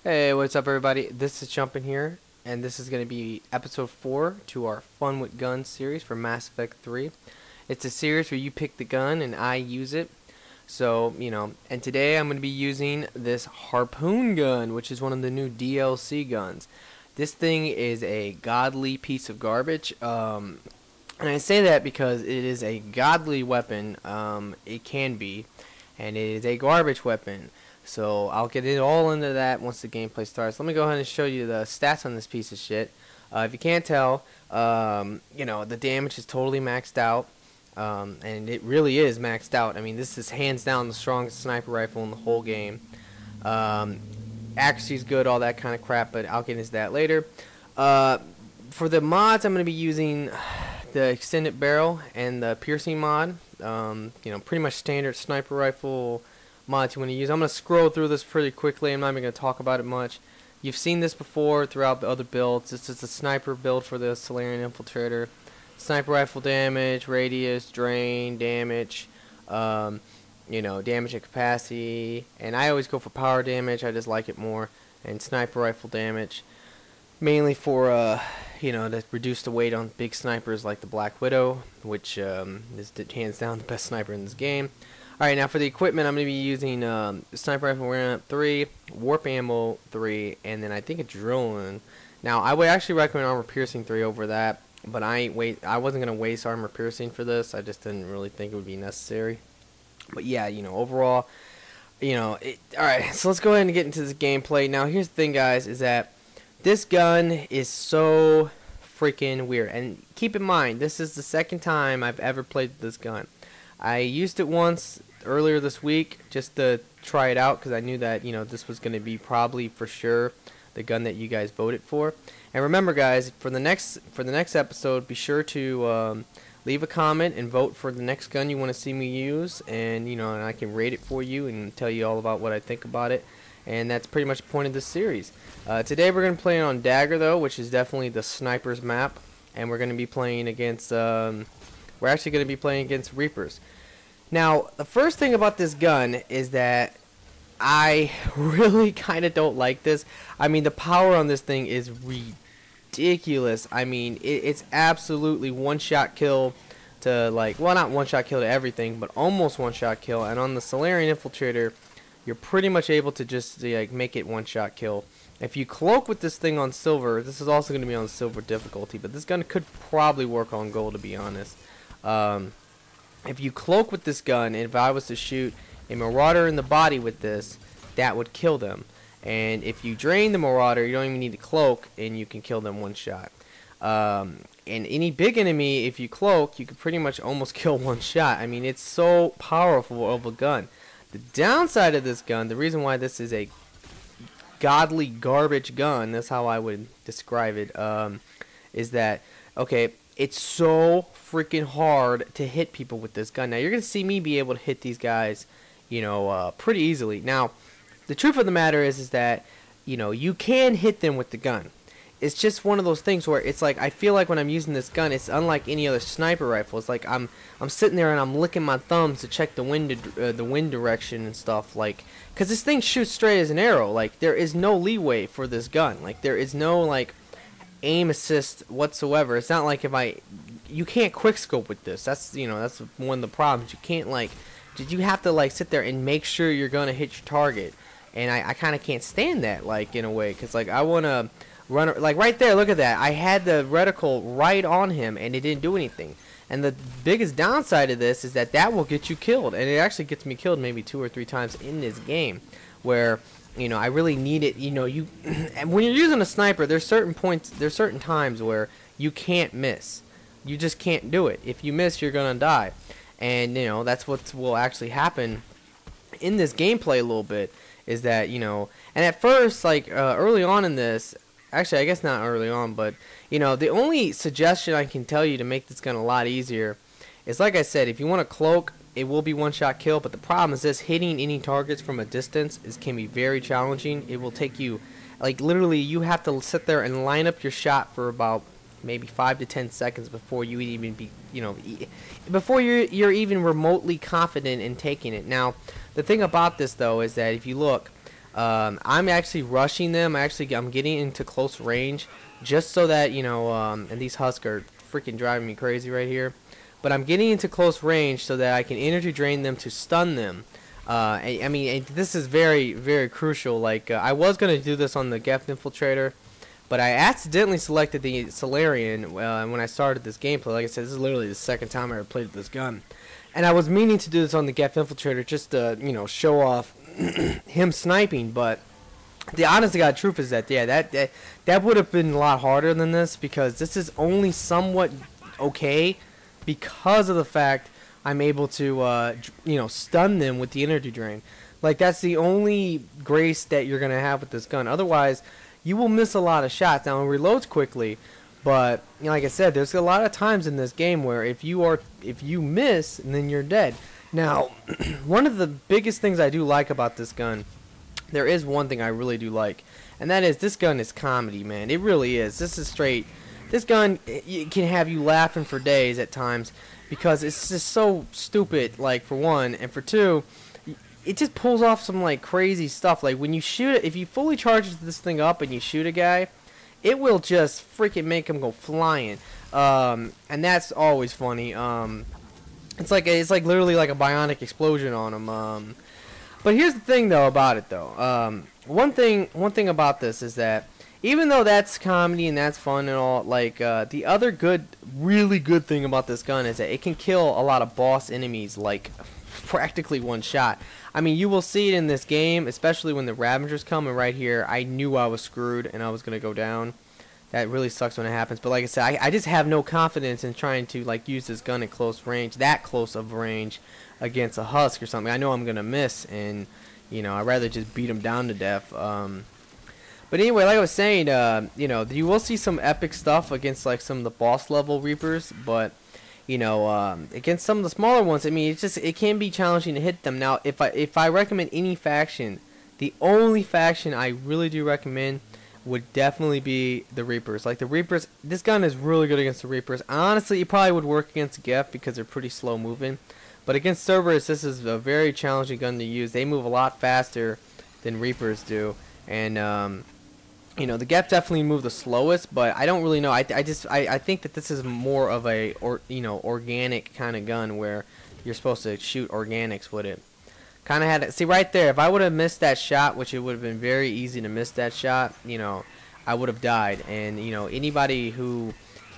Hey, what's up everybody? This is Jumpin here, and this is going to be episode 4 to our Fun with Guns series for Mass Effect 3. It's a series where you pick the gun and I use it. So, and today I'm going to be using this Harpoon gun, which is one of the new DLC guns. This thing is a godly piece of garbage, and I say that because it is a godly weapon, it can be, and it is a garbage weapon. So I'll get it all into that once the gameplay starts. Let me go ahead and show you the stats on this piece of shit. If you can't tell, the damage is totally maxed out, and it really is maxed out. I mean, this is hands down the strongest sniper rifle in the whole game. Accuracy's good, all that kind of crap, but I'll get into that later. For the mods, I'm going to be using the extended barrel and the piercing mod. Pretty much standard sniper rifle mods you want to use. I'm going to scroll through this pretty quickly. I'm not even going to talk about it much. You've seen this before throughout the other builds. This is the sniper build for the Solarian Infiltrator. Sniper rifle damage, radius, drain, damage, damage and capacity. And I always go for power damage. I just like it more. And sniper rifle damage. Mainly for, to reduce the weight on big snipers like the Black Widow, which is hands down the best sniper in this game. Alright, now for the equipment, I'm going to be using Sniper Rifle Wearing Up 3, Warp Ammo 3, and then I think a Drilling. Now, I would actually recommend Armor Piercing 3 over that, but I wasn't going to waste Armor Piercing for this. I just didn't really think it would be necessary. But yeah, overall, alright, so let's go ahead and get into this gameplay. Now, here's the thing, guys, is that this gun is so freaking weird. And keep in mind, this is the second time I've ever played this gun. I used it once earlier this week just to try it out because I knew that this was going to be probably for sure the gun that you guys voted for. And remember, guys, for the next episode, be sure to leave a comment and vote for the next gun you want to see me use, and and I can rate it for you and tell you all about what I think about it. And that's pretty much the point of this series. Today we're going to play on Dagger, though, which is definitely the sniper's map, and we're going to be playing against we're actually going to be playing against Reapers. Now, the first thing about this gun is that I really kind of don't like this. I mean, the power on this thing is ridiculous. I mean, it's absolutely one-shot kill to, well, not one-shot kill to everything, but almost one-shot kill. And on the Solarian Infiltrator, you're pretty much able to just make it one-shot kill. If you cloak with this thing on silver, this is also going to be on silver difficulty, but this gun could probably work on gold, to be honest. If you cloak with this gun, and if I was to shoot a Marauder in the body with this, that would kill them. And if you drain the Marauder, you don't even need to cloak, and you can kill them one shot. And any big enemy, if you cloak, you could pretty much almost kill one shot. I mean, it's so powerful of a gun. The downside of this gun, the reason why this is a godly garbage gun, that's how I would describe it, is that, okay, it's so freaking hard to hit people with this gun. Now, you're going to see me be able to hit these guys, pretty easily. Now, the truth of the matter is that, you can hit them with the gun. It's just one of those things where it's like, I feel like when I'm using this gun, it's unlike any other sniper rifle. It's like I'm sitting there and I'm licking my thumbs to check the wind direction and stuff, because this thing shoots straight as an arrow. Like, there is no leeway for this gun. Like, there is no, aim assist whatsoever. It's not like you can't quick scope with this. That's that's one of the problems. You can't you have to sit there and make sure you're gonna hit your target, and I kind of can't stand that in a way, because I want to run right there. Look at that. I had the reticle right on him and it didn't do anything. And the biggest downside of this is that will get you killed, and it actually gets me killed maybe 2 or 3 times in this game where I really need it. And when you're using a sniper, there's certain times where you can't miss. You just can't do it. If you miss, you're gonna die. And that's what will actually happen in this gameplay a little bit. Is that and at first, early on in this, actually I guess not early on, but the only suggestion I can tell you to make this gun a lot easier is, like I said, if you want to cloak, it will be one-shot kill, but the problem is this: hitting any targets from a distance can be very challenging. It will take you, literally, you have to sit there and line up your shot for about maybe 5 to 10 seconds before you even before you're even remotely confident in taking it. Now, the thing about this, though, is that if you look, I'm actually rushing them. I'm getting into close range just so that, you know, and these husks are freaking driving me crazy right here. But I'm getting into close range so that I can energy drain them to stun them. I mean, this is very, very crucial. Like, I was going to do this on the Geth Infiltrator, but I accidentally selected the Solarian when I started this gameplay. Like I said, this is literally the second time I ever played with this gun. And I was meaning to do this on the Geth Infiltrator just to, you know, show off him sniping. But the honest to God truth is that, yeah, that would have been a lot harder than this, because this is only somewhat okay because of the fact I'm able to, you know, stun them with the energy drain. Like, that's the only grace that you're going to have with this gun. Otherwise, you will miss a lot of shots. Now, it reloads quickly, but, you know, like I said, there's a lot of times in this game where if you miss, then you're dead. Now, one of the biggest things I do like about this gun, there is one thing I really do like, and that is this gun is comedy, man. It really is. This is straight. This gun, it can have you laughing for days at times, because it's just so stupid, like, for one, and for two, it just pulls off some, like, crazy stuff. Like, when you shoot it, if you fully charge this thing up and you shoot a guy, it will just freaking make him go flying, and that's always funny. It's like literally like a bionic explosion on him. But here's the thing, though, about it, though. One thing about this is that even though that's comedy and that's fun and all, like, the other really good thing about this gun is that it can kill a lot of boss enemies, like, practically one shot. I mean, you will see it in this game, especially when the Ravagers come, and right here, I knew I was screwed and I was going to go down. That really sucks when it happens. But like I said, I just have no confidence in trying to, like, use this gun at close range, that close of range, against a husk or something. I know I'm going to miss, and, you know, I'd rather just beat him down to death. But anyway, like I was saying, you know, you will see some epic stuff against, like, some of the boss level Reapers, but, you know, against some of the smaller ones, I mean, it can be challenging to hit them. Now, if I recommend any faction, the only faction I really do recommend would definitely be the Reapers. Like, the Reapers, this gun is really good against the Reapers. Honestly, it probably would work against Geth because they're pretty slow moving. But against Cerberus, this is a very challenging gun to use. They move a lot faster than Reapers do. And, you know, the Geth definitely move the slowest, but I don't really know. I think that this is more of a, organic kind of gun where you're supposed to shoot organics with it. Kind of had it. See, right there, if I would have missed that shot, which it would have been very easy to miss that shot, you know, I would have died. And, you know, anybody who,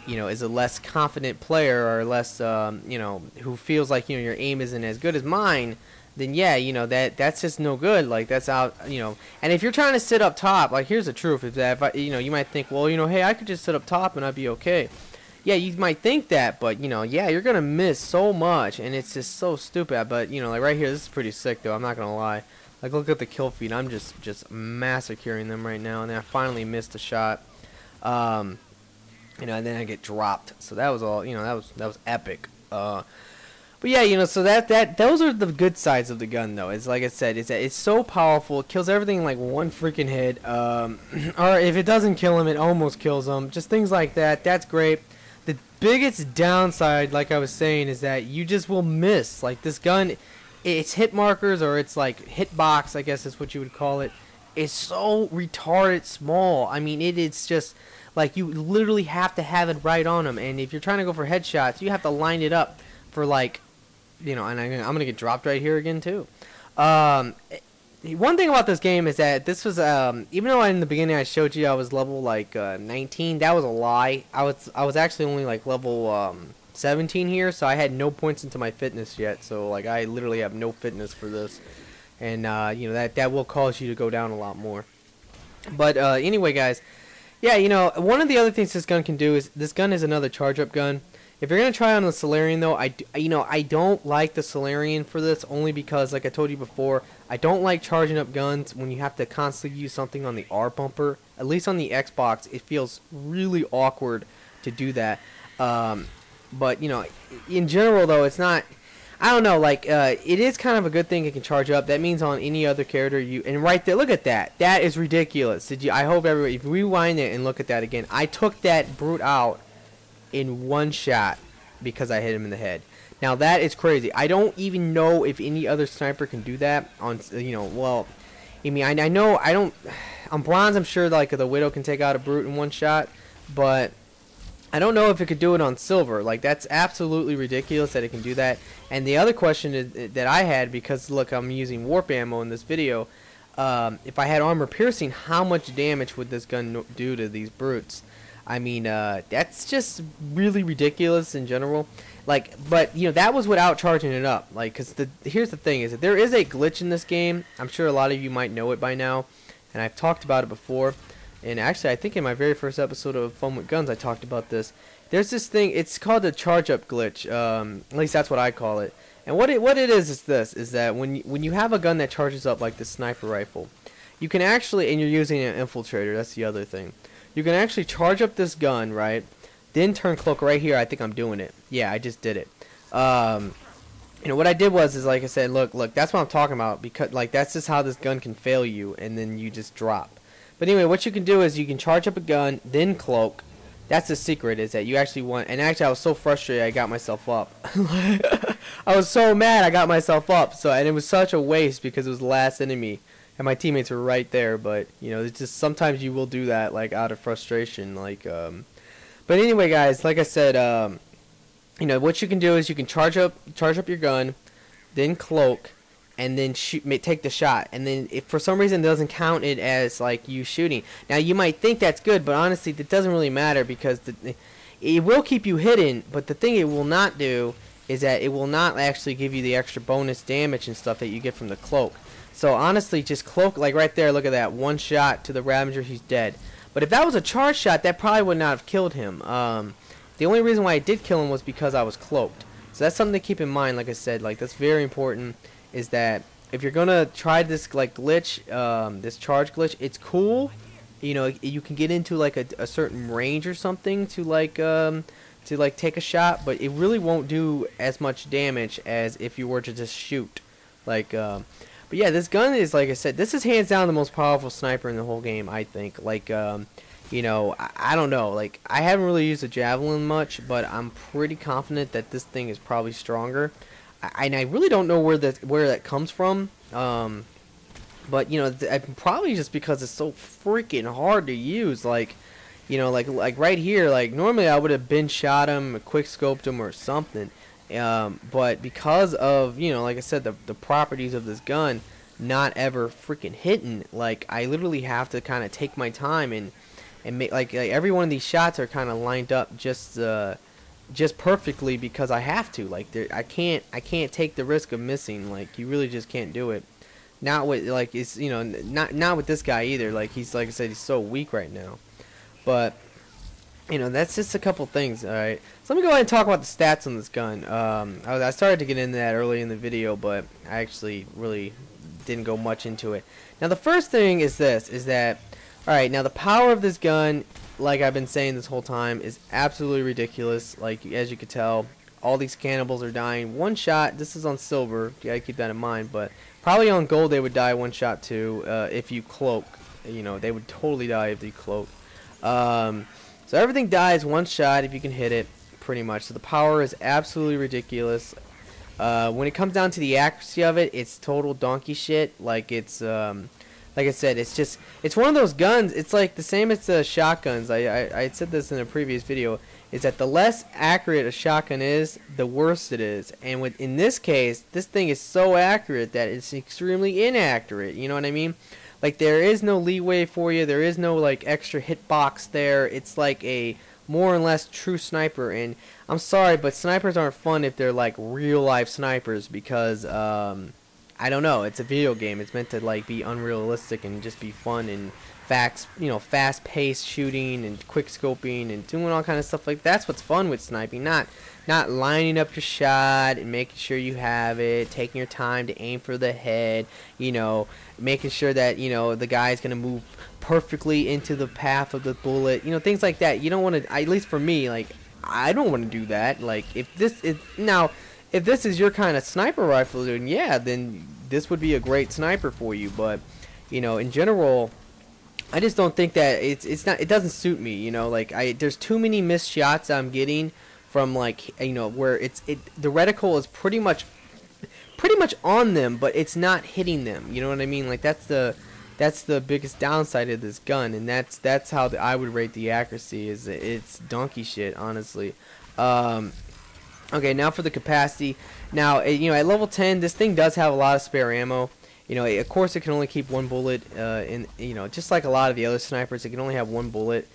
you know, is a less confident player or less, you know, who feels like, you know, your aim isn't as good as mine, then yeah, you know, that's just no good. Like, that's out, you know. And if you're trying to sit up top, like, here's the truth, is that if I, you know, you might think, well, you know, hey, I could just sit up top and I'd be okay. Yeah, you might think that, but, you know, yeah, you're gonna miss so much, and it's just so stupid. But, you know, like right here, this is pretty sick, though. I'm not gonna lie. Like, look at the kill feed. I'm just massacring them right now, and then I finally missed a shot. You know, and then I get dropped. So that was all. You know, that was epic. But yeah, you know, so those are the good sides of the gun, though. It's like I said, it's so powerful. It kills everything in like one freaking hit. Or if it doesn't kill him, it almost kills him. Just things like that. That's great. The biggest downside, like I was saying, is that you just will miss. Like, this gun, its hit markers, or its like hitbox, I guess is what you would call it, is so retarded small. I mean, it is just like you literally have to have it right on them. And if you're trying to go for headshots, you have to line it up for, like, you know, and I'm gonna get dropped right here again too. One thing about this game is that this was, even though in the beginning I showed you I was level like 19, that was a lie. I was actually only like level 17 here, so I had no points into my fitness yet. So like I literally have no fitness for this, and you know, that will cause you to go down a lot more. But anyway, guys, yeah, you know, one of the other things this gun can do is this gun is another charge up gun. If you're gonna try on the Solarian, though, I don't like the Solarian for this, only because, like I told you before, I don't like charging up guns when you have to constantly use something on the R bumper. At least on the Xbox, it feels really awkward to do that. But you know, in general, though, it's not. I don't know. Like, it is kind of a good thing it can charge up. That means on any other character and right there, look at that. That is ridiculous. I hope everybody, if you rewind it and look at that again, I took that brute out in one shot because I hit him in the head. Now that is crazy. I don't even know if any other sniper can do that on, you know, well, I mean, I know I don't. On bronze, I'm sure like the Widow can take out a brute in one shot, but I don't know if it could do it on silver. Like, that's absolutely ridiculous that it can do that. And the other question is, that I had, because look, I'm using warp ammo in this video. If I had armor piercing, how much damage would this gun do to these brutes? I mean, that's just really ridiculous in general. Like, but you know, that was without charging it up. Like, cause here's the thing: is that there is a glitch in this game. I'm sure a lot of you might know it by now, and I've talked about it before. And actually, I think in my very first episode of Fun with Guns, I talked about this. There's this thing. It's called the charge up glitch. At least that's what I call it. And what it is this: is that when you have a gun that charges up like the sniper rifle, you can actually, and you're using an infiltrator. That's the other thing. You can actually charge up this gun, right? Then turn cloak right here. I think I'm doing it. Yeah, I just did it. You know, what I did was, like I said, look, that's what I'm talking about, because like that's just how this gun can fail you, and then you just drop. But anyway, what you can do is you can charge up a gun, then cloak. That's the secret, is that you actually want. And actually, I was so frustrated, I got myself up. I was so mad, I got myself up. So, and it was such a waste because it was the last enemy, and my teammates were right there. But you know, it's just sometimes you will do that, like out of frustration, like. But anyway, guys, like I said, you know, what you can do is you can charge up your gun, then cloak, and then take the shot. And then if for some reason it doesn't count it as like you shooting. Now you might think that's good, but honestly, that doesn't really matter, because it will keep you hidden. But the thing it will not do is that it will not actually give you the extra bonus damage and stuff that you get from the cloak. So honestly, just cloak, like right there. Look at that, one shot to the Ravager, he's dead. But if that was a charge shot, that probably would not have killed him. The only reason why I did kill him was because I was cloaked. So that's something to keep in mind. Like I said, like that's very important. Is that if you're gonna try this like glitch, this charge glitch, it's cool. You know, you can get into like a certain range or something to like take a shot, but it really won't do as much damage as if you were to just shoot. Like, but yeah, this gun is, like I said, this is hands down the most powerful sniper in the whole game, I think. Like, you know, I don't know. Like, I haven't really used a javelin much, but I'm pretty confident that this thing is probably stronger. And I really don't know where that comes from. But you know, probably just because it's so freaking hard to use. Like, you know, like right here, like normally I would have been shot him, quick scoped him or something. But because of, you know, like I said, the properties of this gun not ever freaking hitting, like I literally have to kind of take my time and make like every one of these shots are kind of lined up just perfectly, because I have to. Like I can't take the risk of missing. Like you really just can't do it. Not with, like, it's, you know, not with this guy either. Like he's, like I said, he's so weak right now. But you know, that's just a couple things. All right, so let me go ahead and talk about the stats on this gun. I started to get into that early in the video, but I actually really didn't go much into it. Now the first thing is this: is that, all right, now the power of this gun, like I've been saying this whole time, is absolutely ridiculous. Like, as you can tell, all these cannibals are dying one shot. This is on silver, you gotta keep that in mind, but probably on gold they would die one shot too. If you cloak, you know, they would totally die if you cloak. So everything dies one shot if you can hit it, pretty much. So the power is absolutely ridiculous. When it comes down to the accuracy of it, it's total donkey shit. Like, it's like I said, it's one of those guns. It's like the same as the shotguns. I said this in a previous video. Is that the less accurate a shotgun is, the worse it is. And in this case, this thing is so accurate that it's extremely inaccurate. You know what I mean? Like, there is no leeway for you. There is no like extra hitbox there. It's like a more or less true sniper. And I'm sorry, but snipers aren't fun if they're like real life snipers, because I don't know. It's a video game. It's meant to like be unrealistic and just be fun and fast-paced shooting and quick scoping and doing all kind of stuff like that. That's what's fun with sniping. Not lining up your shot and making sure you have it, taking your time to aim for the head. You know, making sure that the guy's gonna move perfectly into the path of the bullet. You know, things like that. You don't want to. At least for me, like, I don't want to do that. Like, if this is your kind of sniper rifle, then yeah, then this would be a great sniper for you. But you know, in general, I just don't think that it doesn't suit me. You know, like there's too many missed shots I'm getting from, like, you know, where the reticle is pretty much on them, but it's not hitting them. You know what I mean? Like, that's the that's the biggest downside of this gun, and that's how I would rate the accuracy. Is it's donkey shit, honestly. Okay, now for the capacity. Now, you know, at level 10, this thing does have a lot of spare ammo. You know, of course, it can only keep one bullet. You know, just like a lot of the other snipers, it can only have one bullet.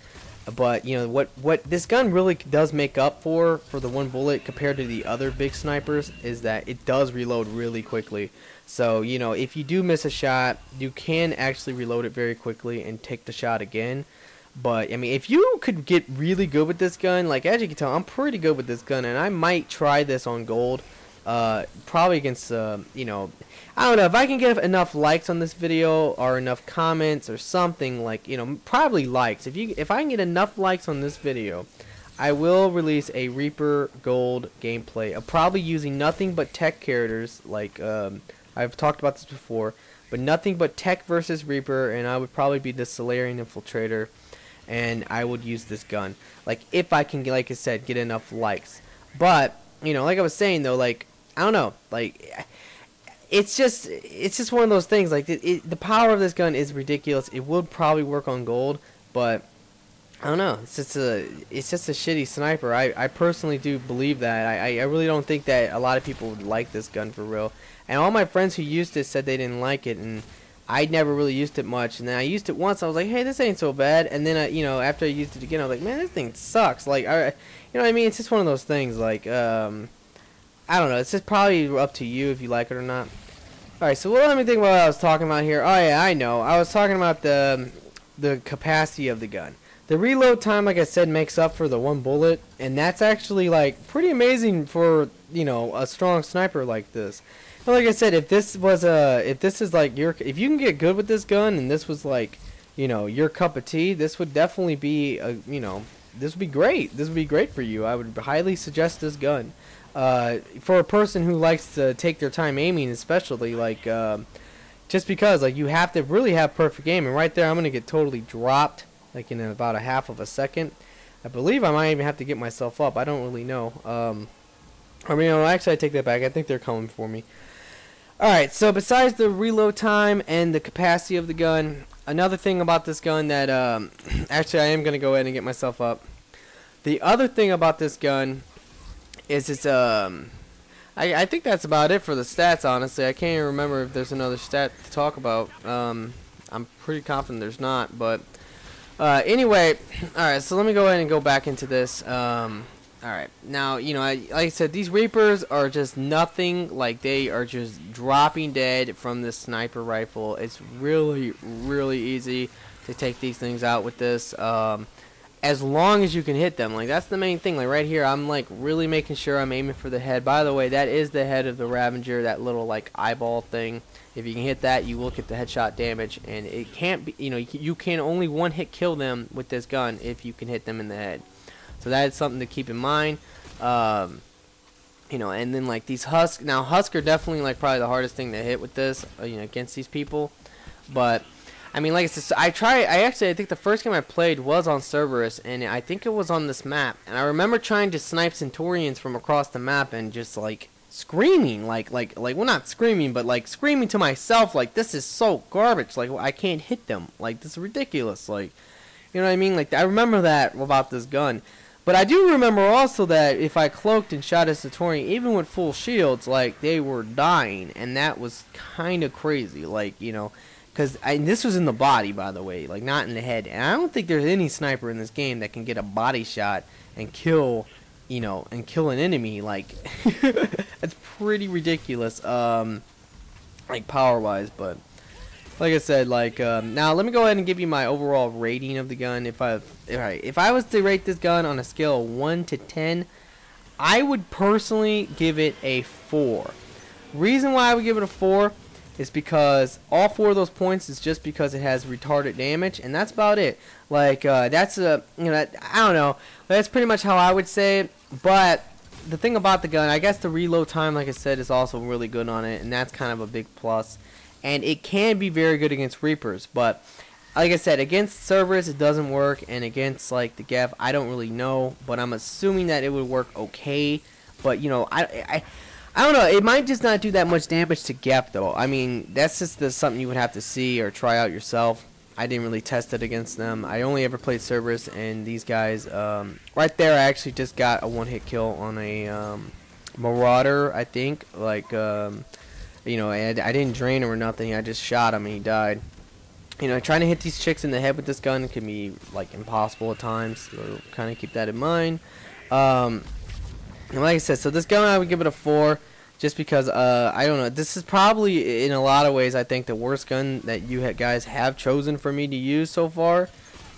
But you know what this gun really does make up for the one bullet compared to the other big snipers is that it does reload really quickly. So you know, if you do miss a shot, you can actually reload it very quickly and take the shot again. But I mean, if you could get really good with this gun, like as you can tell, I'm pretty good with this gun, and I might try this on gold. Probably against you know, I don't know if I can get enough likes on this video or enough comments or something, like, you know, probably likes. If I can get enough likes on this video, I will release a Reaper Gold gameplay of probably using nothing but tech characters. Like I've talked about this before, but nothing but tech versus Reaper, and I would probably be the Solarian Infiltrator, and I would use this gun. Like if I can, like I said, get enough likes. But you know, like I was saying though, like I don't know, like it's just one of those things. Like the power of this gun is ridiculous. It would probably work on gold, but I don't know. It's just a shitty sniper. I personally do believe that. I really don't think that a lot of people would like this gun for real. And all my friends who used it said they didn't like it, and I never really used it much. And then I used it once. I was like, hey, this ain't so bad. And then you know, after I used it again, I was like, man, this thing sucks. Like you know what I mean? It's just one of those things. Like I don't know. It's just probably up to you if you like it or not. Alright, so let me think about what I was talking about here. Oh yeah, I know. I was talking about the capacity of the gun. The reload time, like I said, makes up for the one bullet, and that's actually like pretty amazing for, you know, a strong sniper like this. But like I said, if this is like if you can get good with this gun, and this was like, you know, your cup of tea, this would definitely be you know, this would be great. This would be great for you. I would highly suggest this gun. For a person who likes to take their time aiming, especially, like, just because, like, you have to really have perfect aim, and right there I'm going to get totally dropped, like, in about a half of a second. I believe I might even have to get myself up. I don't really know. I mean, actually, I take that back. I think they're coming for me. Alright, so besides the reload time and the capacity of the gun, another thing about this gun that, actually, I am going to go ahead and get myself up. The other thing about this gun is it's I think that's about it for the stats, honestly. I can't even remember if there's another stat to talk about. I'm pretty confident there's not, but anyway, alright, so let me go ahead and go back into this. Alright, now, you know, like I said, these Reapers are just nothing. Like, they are just dropping dead from this sniper rifle. It's really, really easy to take these things out with this. As long as you can hit them. Like, that's the main thing. Like, right here, I'm, like, really making sure I'm aiming for the head. By the way, that is the head of the Ravager, that little, like, eyeball thing. If you can hit that, you will get the headshot damage. And it can't be, you know, you can only one-hit kill them with this gun if you can hit them in the head. So that is something to keep in mind. You know, and then, like, these Husk. Now, Husk are definitely, like, probably the hardest thing to hit with this, you know, against these people. But I mean, like I said, I think the first game I played was on Cerberus, and I think it was on this map. And I remember trying to snipe Centurions from across the map and just, like, screaming, like, well, not screaming, but, like, screaming to myself, like, this is so garbage, like, I can't hit them, like, this is ridiculous, like, you know what I mean? Like, I remember that about this gun. But I do remember also that if I cloaked and shot a Centurion, even with full shields, like, they were dying, and that was kind of crazy, like, you know. Because this was in the body, by the way, like, not in the head. And I don't think there's any sniper in this game that can get a body shot and kill, you know, and kill an enemy. Like, that's pretty ridiculous, like, power-wise. But, like I said, like, now let me go ahead and give you my overall rating of the gun. If I was to rate this gun on a scale of 1 to 10, I would personally give it a 4. Reason why I would give it a 4 is because all 4 of those points is just because it has retarded damage, and that's about it. Like, that's you know, I don't know, that's pretty much how I would say it. But the thing about the gun, I guess the reload time, like I said, is also really good on it, and that's kind of a big plus. And it can be very good against Reapers, but like I said, against Cerberus it doesn't work, and against, like, the Geth, I don't really know, but I'm assuming that it would work okay. But, you know, I don't know. It might just not do that much damage to Gep though. I mean, that's just something you would have to see or try out yourself. I didn't really test it against them. I only ever played Cerberus, and these guys, right there, I actually just got a one-hit kill on a Marauder, I think. Like, you know, I didn't drain him or nothing. I just shot him, and he died. You know, trying to hit these chicks in the head with this gun can be, like, impossible at times. So kind of keep that in mind. And like I said, so this gun, I would give it a 4. Just because, I don't know, this is probably, in a lot of ways, I think the worst gun that you guys have chosen for me to use so far.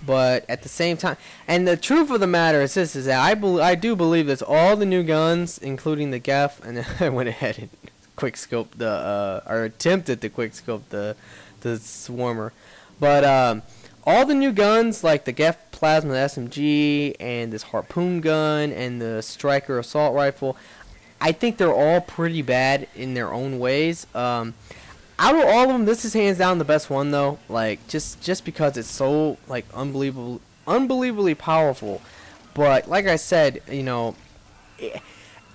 But at the same time, and the truth of the matter is this, is that I do believe that all the new guns, including the Gef, and I went ahead and quickscoped or attempted to quickscope the Swarmer. But, all the new guns, like the Gef Plasma SMG, and this Harpoon gun, and the Striker Assault Rifle, I think they're all pretty bad in their own ways. Out of all of them, this is hands down the best one, though. Like, just because it's so, like, unbelievably powerful. But, like I said, you know,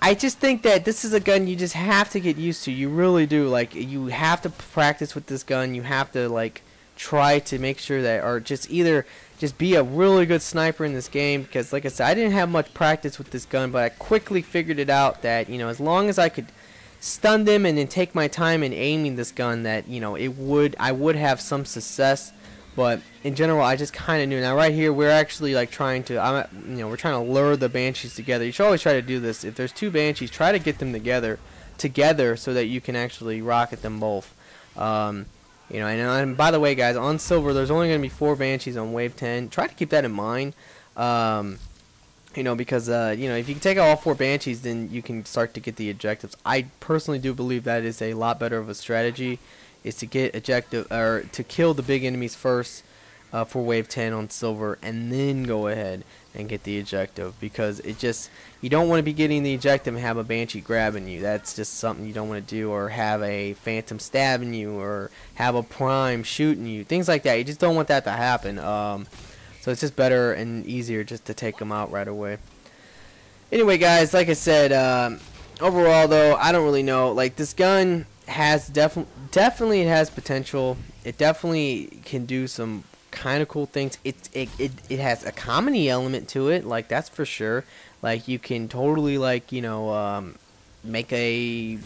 I just think that this is a gun you just have to get used to. You really do. Like, you have to practice with this gun. You have to, like, try to make sure that, or just either just be a really good sniper in this game, because like I said, I didn't have much practice with this gun, but I quickly figured it out that, you know, as long as I could stun them and then take my time in aiming this gun, that, you know, I would have some success. But in general, I just kind of knew. Now right here, we're actually like trying to, we're trying to lure the Banshees together. You should always try to do this. If there's 2 Banshees, try to get them together so that you can actually rocket them both. You know, and by the way, guys, on Silver, there's only going to be 4 Banshees on Wave 10. Try to keep that in mind. You know, because, you know, if you can take out all 4 Banshees, then you can start to get the objectives. I personally do believe that is a lot better of a strategy, is to get or to kill the big enemies first for Wave 10 on Silver, and then go ahead and get the objective, because you don't want to be getting the objective and have a Banshee grabbing you. That's just something you don't want to do, or have a Phantom stabbing you, or have a Prime shooting you, things like that. You just don't want that to happen. So it's just better and easier just to take them out right away. Anyway, guys, like I said, overall though, I don't really know. Like, this gun has definitely it has potential. It definitely can do some kind of cool things. It has a comedy element to it, like, that's for sure. Like, you can totally, like, you know, make a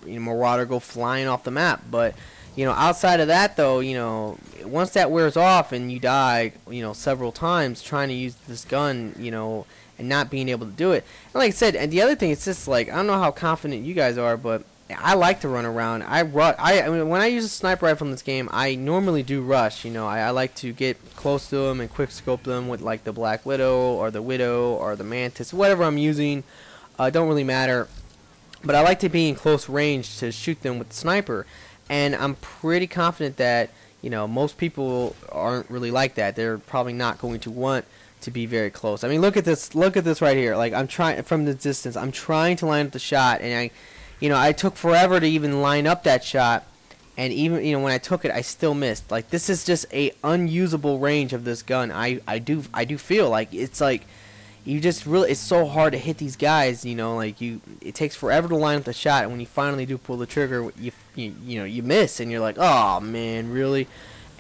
Marauder go flying off the map. But, you know, outside of that though, you know, once that wears off and you die, you know, several times trying to use this gun, you know, and not being able to do it. And like I said, and the other thing, it's just like, I don't know how confident you guys are, but I like to run around. I mean, when I use a sniper rifle in this game, I normally do rush. You know, I like to get close to them and quick scope them with, like, the Black Widow or the Mantis, whatever I'm using. Don't really matter. But I like to be in close range to shoot them with the sniper. And I'm pretty confident that, you know, most people aren't really like that. They're probably not going to want to be very close. I mean, look at this right here. Like, I'm trying from the distance. I'm trying to line up the shot, and I took forever to even line up that shot, and even, you know, when I took it, I still missed. Like, this is just a unusable range of this gun. I do feel like it's like you just really, it's so hard to hit these guys. You know, like, it takes forever to line up the shot, and when you finally do pull the trigger, you miss, and you're like, oh man, really?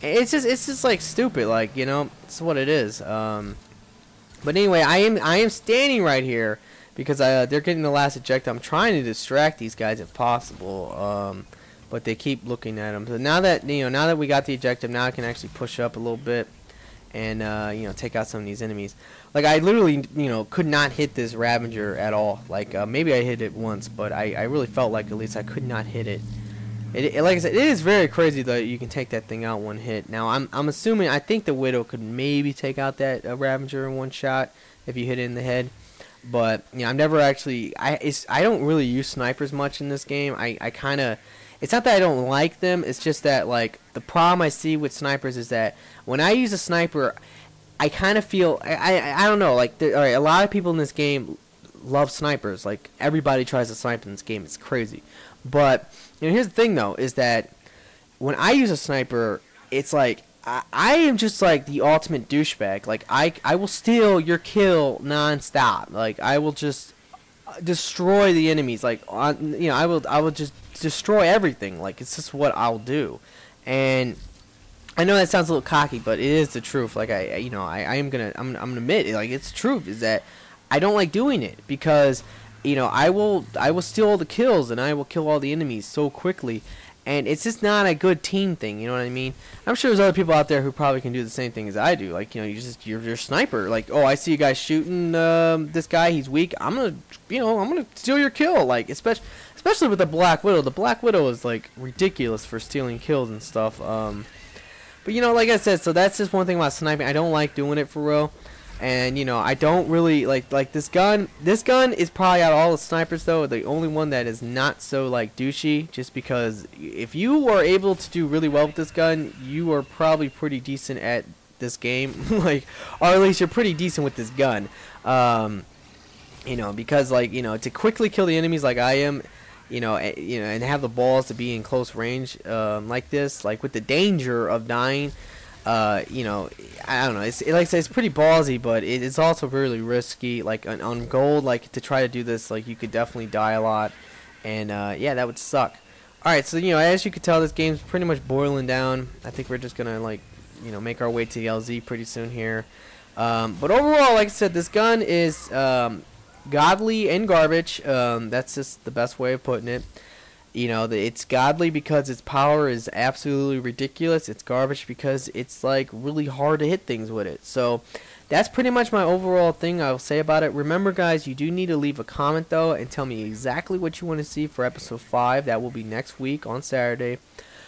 It's just like stupid. Like, you know, it's what it is. But anyway, I am standing right here because they're getting the last eject. I'm trying to distract these guys if possible, but they keep looking at them. So now that we got the ejective, now I can actually push up a little bit and take out some of these enemies. Like, I literally could not hit this Ravager at all. Like, maybe I hit it once, but I really felt like at least I could not hit it. Like I said, it is very crazy that you can take that thing out one hit. Now I'm assuming, I think the Widow could maybe take out that Ravager in one shot if you hit it in the head. But I've never actually. I don't really use snipers much in this game. I kind of. It's not that I don't like them. It's just that, like, the problem I see with snipers is that when I use a sniper, I kind of feel I don't know. Like, all right, a lot of people in this game love snipers. Like, everybody tries to snipe in this game. It's crazy. But here's the thing though, is that when I use a sniper, it's like I am just like the ultimate douchebag. Like, I will steal your kill non-stop. Like, I will just destroy the enemies. Like I will just destroy everything. Like it's just what I'll do. And I know that sounds a little cocky, but it is the truth. Like I'm gonna admit it. Like it's the truth is that I don't like doing it because I will steal all the kills and I will kill all the enemies so quickly. And it's just not a good team thing, you know what I mean? I'm sure there's other people out there who probably can do the same thing as I do. Like, you're a sniper. Like, oh, I see you guys shooting this guy, he's weak. I'm gonna steal your kill. Like, especially with the Black Widow. The Black Widow is like ridiculous for stealing kills and stuff. But like I said, so that's just one thing about sniping. I don't like doing it for real. And I don't really like this gun. This gun is probably out of all the snipers though the only one that is not so like douchey. Just because if you are able to do really well with this gun, you are probably pretty decent at this game. Like, or at least you're pretty decent with this gun. Because to quickly kill the enemies like I am, and have the balls to be in close range like this, like with the danger of dying. I don't know. Like I say, it's pretty ballsy, but it's also really risky. Like on gold, like to try to do this, like you could definitely die a lot, and yeah, that would suck. All right, so as you can tell, this game's pretty much boiling down. I think we're just gonna make our way to the LZ pretty soon here. But overall, like I said, this gun is godly and garbage. That's just the best way of putting it. It's godly because its power is absolutely ridiculous. It's garbage because it's like really hard to hit things with it. So that's pretty much my overall thing I'll say about it. Remember, guys, you do need to leave a comment though and tell me exactly what you want to see for episode 5. That will be next week on Saturday.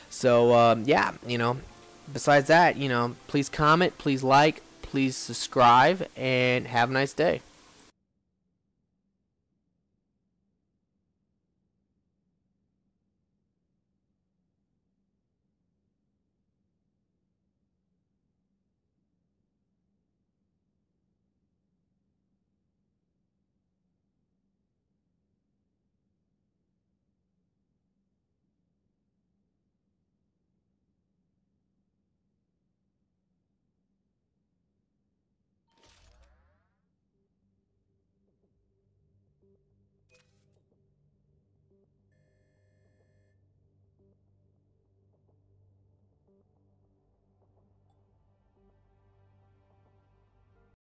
So yeah, besides that, please comment, please like, please subscribe, and have a nice day.